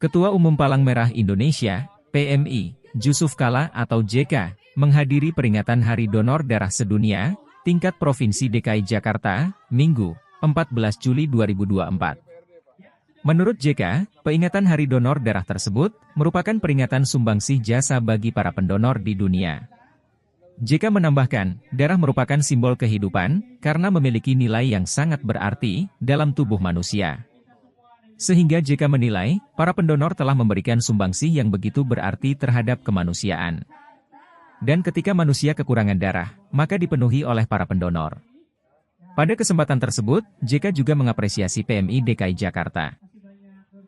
Ketua Umum Palang Merah Indonesia, PMI, Jusuf Kalla atau JK, menghadiri peringatan Hari Donor Darah Sedunia, tingkat Provinsi DKI Jakarta, Minggu, 14 Juli 2024. Menurut JK, peringatan Hari Donor Darah tersebut merupakan peringatan sumbangsih jasa bagi para pendonor di dunia. JK menambahkan, darah merupakan simbol kehidupan karena memiliki nilai yang sangat berarti dalam tubuh manusia. Sehingga JK menilai, para pendonor telah memberikan sumbangsih yang begitu berarti terhadap kemanusiaan. Dan ketika manusia kekurangan darah, maka dipenuhi oleh para pendonor. Pada kesempatan tersebut, JK juga mengapresiasi PMI DKI Jakarta.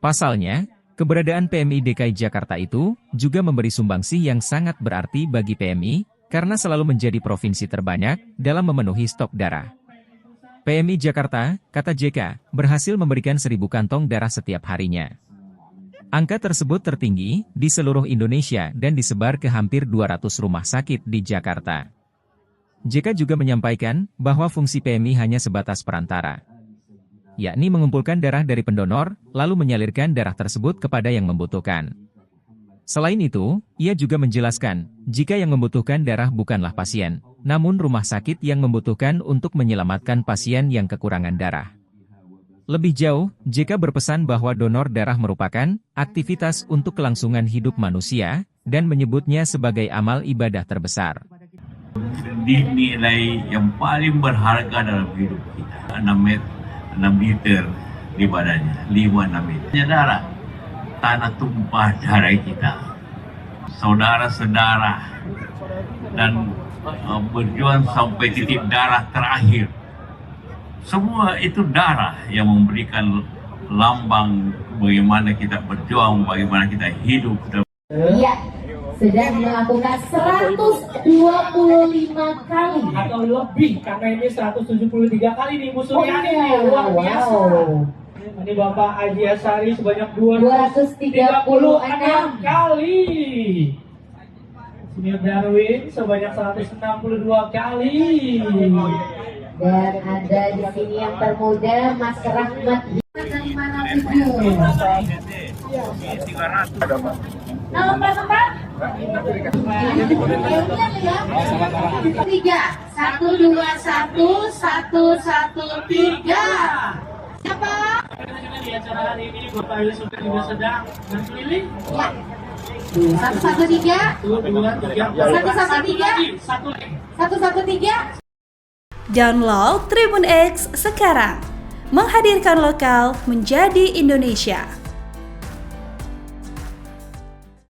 Pasalnya, keberadaan PMI DKI Jakarta itu juga memberi sumbangsih yang sangat berarti bagi PMI, karena selalu menjadi provinsi terbanyak dalam memenuhi stok darah. PMI Jakarta, kata JK, berhasil memberikan 1.000 kantong darah setiap harinya. Angka tersebut tertinggi di seluruh Indonesia dan disebar ke hampir 200 rumah sakit di Jakarta. JK juga menyampaikan bahwa fungsi PMI hanya sebatas perantara, yakni mengumpulkan darah dari pendonor, lalu menyalurkan darah tersebut kepada yang membutuhkan. Selain itu, ia juga menjelaskan, jika yang membutuhkan darah bukanlah pasien, namun rumah sakit yang membutuhkan untuk menyelamatkan pasien yang kekurangan darah. Lebih jauh, JK berpesan bahwa donor darah merupakan aktivitas untuk kelangsungan hidup manusia, dan menyebutnya sebagai amal ibadah terbesar. Nilai yang paling berharga dalam hidup kita, 6 liter di badannya, 5-6 liter. Darah, tanah tumpah darah kita, saudara-saudara, dan berjuang sampai titik darah terakhir. Semua itu darah yang memberikan lambang bagaimana kita berjuang, bagaimana kita hidup. Iya, sedang melakukan 125 kali atau lebih, karena ini 173 kali nih Bu Suryani, luar biasa. Ini Bapak Haji Asari sebanyak 236 kali. Senior Darwin sebanyak 162 kali. Dan ada di sini yang termuda Mas Rahmat dari mana video. Nama Pak? 121-113. Siapa? Di acara hari ini Bapak Yusuf juga sedang berkeliling. Ya. 113. 113. Download Tribun X sekarang, menghadirkan lokal menjadi Indonesia.